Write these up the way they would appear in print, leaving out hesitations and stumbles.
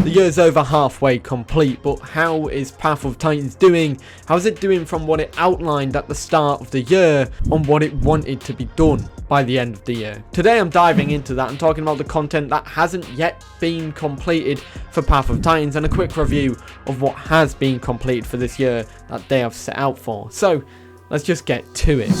The year's over halfway complete, but how is Path of Titans doing? How's it doing from what it outlined at the start of the year on what it wanted to be done by the end of the year? Today I'm diving into that and talking about the content that hasn't yet been completed for Path of Titans and a quick review of what has been completed for this year that they have set out for. So let's just get to it.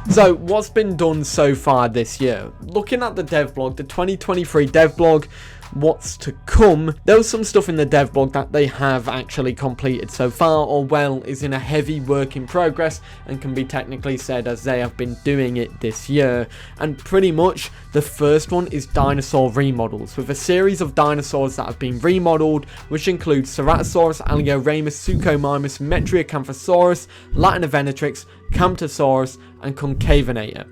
So what's been done so far this year? Looking at the dev blog, the 2023 dev blog, what's to come, there was some stuff in the dev blog that they have actually completed so far, or well, is in a heavy work in progress and can be technically said as they have been doing it this year. And pretty much the first one is dinosaur remodels, with a series of dinosaurs that have been remodeled, which includes Ceratosaurus, Alioramus, Suchomimus, Metriacanthosaurus, Latinovenatrix, Camptosaurus, and Concavenator.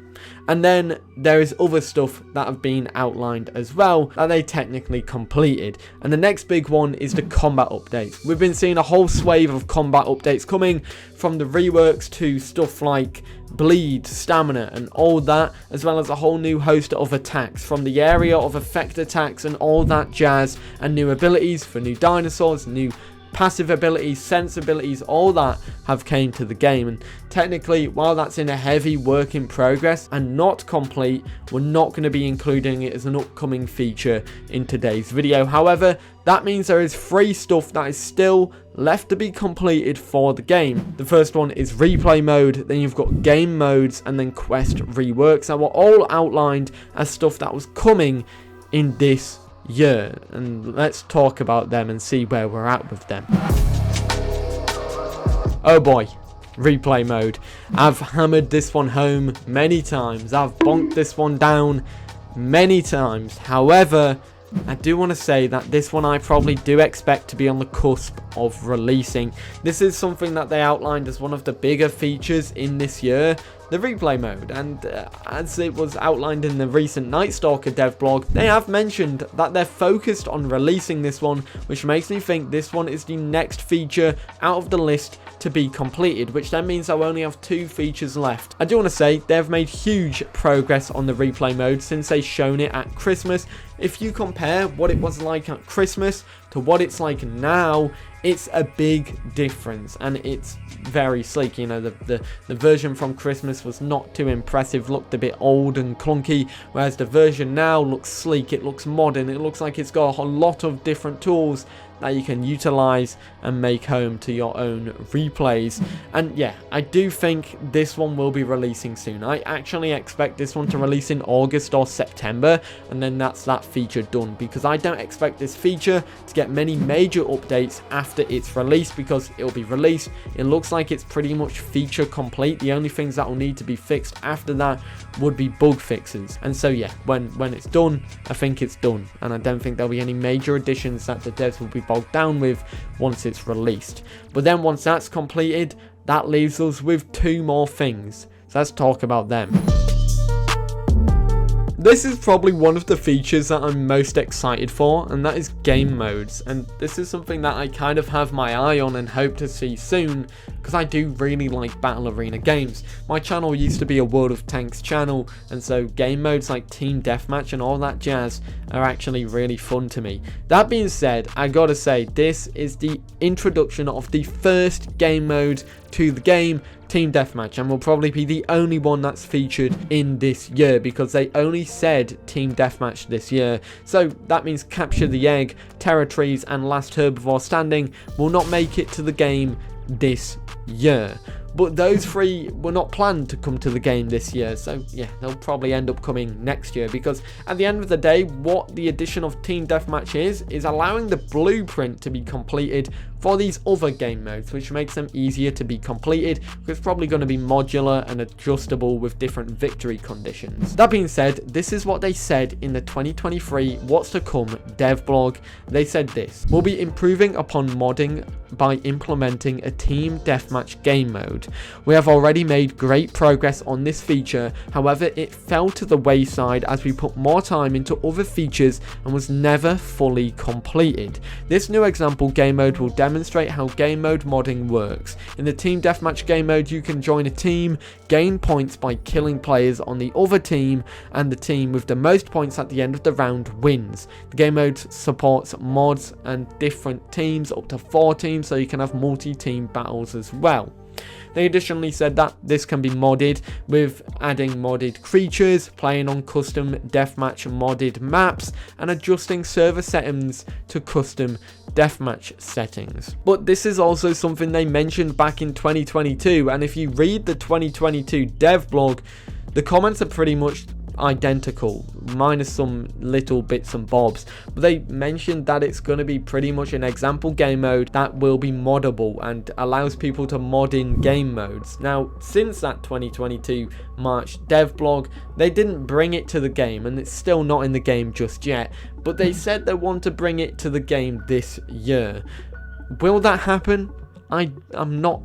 And then there is other stuff that have been outlined as well that they technically completed. And the next big one is the combat updates. We've been seeing a whole swathe of combat updates coming, from the reworks to stuff like bleed, stamina and all that, as well as a whole new host of attacks from the area of effect attacks and all that jazz, and new abilities for new dinosaurs, new passive abilities, sense abilities, all that have came to the game. And technically, while that's in a heavy work in progress and not complete, we're not going to be including it as an upcoming feature in today's video. However, that means there is free stuff that is still left to be completed for the game. The first one is replay mode, then you've got game modes, and then quest reworks that were all outlined as stuff that was coming in this year, and let's talk about them and see where we're at with them. Oh boy, replay mode. I've hammered this one home many times. I've bonked this one down many times. However, I do want to say that this one I probably do expect to be on the cusp of releasing. This is something that they outlined as one of the bigger features in this year, the replay mode, and as it was outlined in the recent Night Stalker dev blog, they have mentioned that they're focused on releasing this one, which makes me think this one is the next feature out of the list to be completed, which then means I'll only have 2 features left. I do want to say they've made huge progress on the replay mode since they've shown it at Christmas. If you compare what it was like at Christmas to what it's like now, it's a big difference, and it's very sleek. You know, the version from Christmas was not too impressive, looked a bit old and clunky, whereas the version now looks sleek, it looks modern, it looks like it's got a lot of different tools that you can utilize and make home to your own replays. And yeah, I do think this one will be releasing soon. I actually expect this one to release in August or September, and then that's that feature done, because I don't expect this feature to get many major updates after it's released, because it'll be released, it looks like it's pretty much feature complete. The only things that will need to be fixed after that would be bug fixes. And so yeah, when it's done, I think it's done, and I don't think there'll be any major additions that the devs will be bogged down with once it's released. But then once that's completed, that leaves us with 2 more things, so let's talk about them. This is probably one of the features that I'm most excited for, and that is game modes. And this is something that I kind of have my eye on and hope to see soon, because I do really like battle arena games. My channel used to be a World of Tanks channel, and so game modes like team deathmatch and all that jazz are actually really fun to me. That being said, I gotta say, this is the introduction of the first game mode to the game, team deathmatch, and will probably be the only one that's featured in this year, because they only said team deathmatch this year. So that means capture the egg, territories, and last herbivore standing will not make it to the game this year. But those 3 were not planned to come to the game this year, so yeah, they'll probably end up coming next year, because at the end of the day, what the addition of Team Deathmatch is allowing the blueprint to be completed for these other game modes, which makes them easier to be completed, because it's probably going to be modular and adjustable with different victory conditions. That being said, this is what they said in the 2023 What's to Come dev blog. They said this: we'll be improving upon modding by implementing a Team Deathmatch game mode. We have already made great progress on this feature, however it fell to the wayside as we put more time into other features and was never fully completed. This new example game mode will definitely demonstrate how game mode modding works. In the team deathmatch game mode, you can join a team, gain points by killing players on the other team, and the team with the most points at the end of the round wins. The game mode supports mods and different teams, up to 4 teams, so you can have multi-team battles as well. They additionally said that this can be modded with adding modded creatures, playing on custom deathmatch modded maps, and adjusting server settings to custom deathmatch settings. But this is also something they mentioned back in 2022, and if you read the 2022 dev blog, the comments are pretty much identical, minus some little bits and bobs, but they mentioned that it's going to be pretty much an example game mode that will be moddable and allows people to mod in game modes. Now, since that 2022 March dev blog, they didn't bring it to the game, and it's still not in the game just yet, but they said they want to bring it to the game this year. Will that happen? I'm not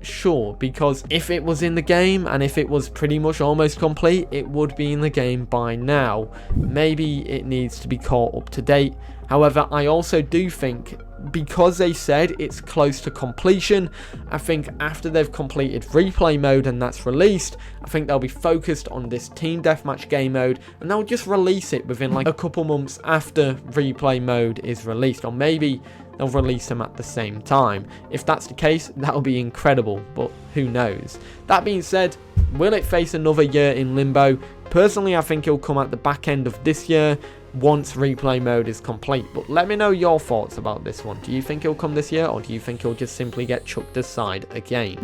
sure, because if it was in the game and if it was pretty much almost complete, it would be in the game by now. Maybe it needs to be caught up to date. However, I also do think, because they said it's close to completion, I think after they've completed replay mode and that's released, I think they'll be focused on this team deathmatch game mode, and they'll just release it within like a couple months after replay mode is released, or maybe they'll release them at the same time. If that's the case, that'll be incredible, but who knows. That being said, will it face another year in limbo? Personally, I think it'll come at the back end of this year once replay mode is complete, but let me know your thoughts about this one. Do you think it'll come this year, or do you think it'll just simply get chucked aside again?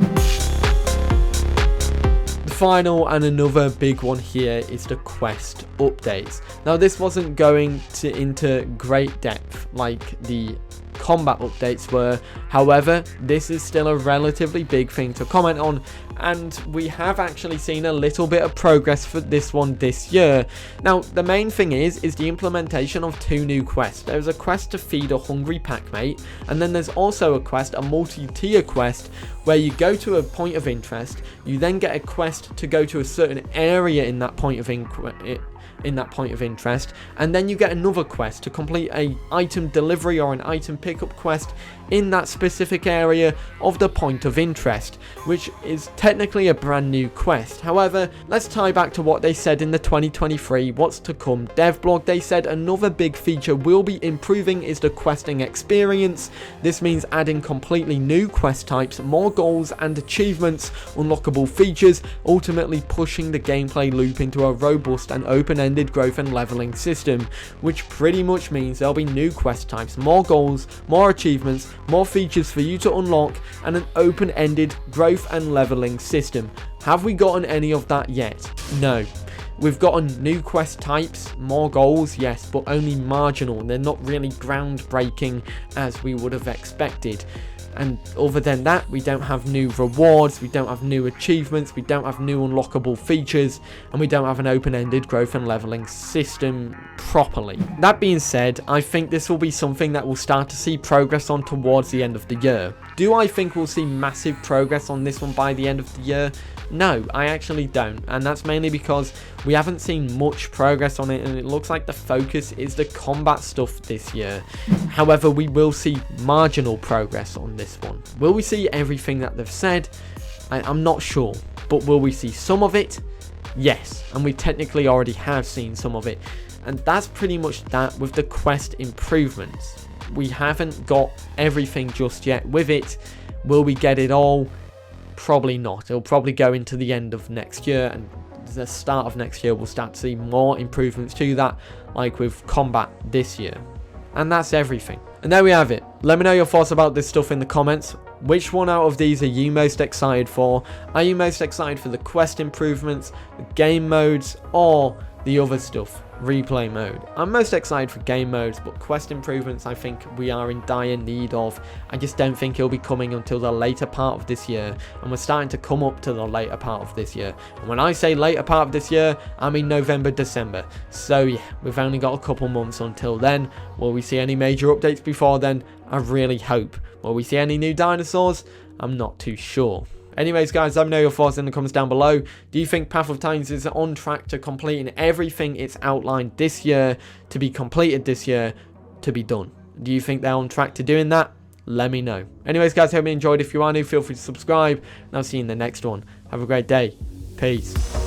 The final and another big one here is the quest updates. Now, this wasn't going into great depth like the combat updates were, however, this is still a relatively big thing to comment on, and we have actually seen a little bit of progress for this one this year. Now, the main thing is the implementation of 2 new quests. There's a quest to feed a hungry packmate, and then there's also a quest, a multi-tier quest, where you go to a point of interest, you then get a quest to go to a certain area in that point of interest, and then you get another quest to complete a item delivery or an item pickup quest in that specific area of the point of interest, which is technically a brand new quest. However, let's tie back to what they said in the 2023 What's to Come dev blog. They said another big feature we'll be improving is the questing experience. This means adding completely new quest types, more goals and achievements, unlockable features, ultimately pushing the gameplay loop into a robust and open-ended growth and leveling system, which pretty much means there'll be new quest types, more goals, more achievements, more features for you to unlock, and an open-ended growth and leveling system. Have we gotten any of that yet? No. We've gotten new quest types, more goals, yes, but only marginal. They're not really groundbreaking as we would have expected. And other than that, we don't have new rewards, we don't have new achievements, we don't have new unlockable features, and we don't have an open-ended growth and leveling system properly. That being said, I think this will be something that we'll start to see progress on towards the end of the year. Do I think we'll see massive progress on this one by the end of the year? No, I actually don't, and that's mainly because we haven't seen much progress on it, and it looks like the focus is the combat stuff this year. However, we will see marginal progress on this one. Will we see everything that they've said? I'm not sure, but will we see some of it? Yes, and we technically already have seen some of it, and that's pretty much that with the quest improvements. We haven't got everything just yet with it. Will we get it all? Probably not. It'll probably go into the end of next year, and the start of next year we'll start to see more improvements to that, like with combat this year. And that's everything. And there we have it. Let me know your thoughts about this stuff in the comments. Which one out of these are you most excited for? Are you most excited for the quest improvements, the game modes, or the other stuff, replay mode? I'm most excited for game modes, but quest improvements I think we are in dire need of. I just don't think it'll be coming until the later part of this year, and we're starting to come up to the later part of this year. And when I say later part of this year, I mean November, December. So yeah, we've only got a couple months until then. Will we see any major updates before then? I really hope. Will we see any new dinosaurs? I'm not too sure. Anyways, guys, let me know your thoughts in the comments down below. Do you think Path of Titans is on track to completing everything it's outlined this year, to be completed this year, to be done? Do you think they're on track to doing that? let me know. Anyways, guys, hope you enjoyed. If you are new, feel free to subscribe, and I'll see you in the next one. Have a great day. Peace.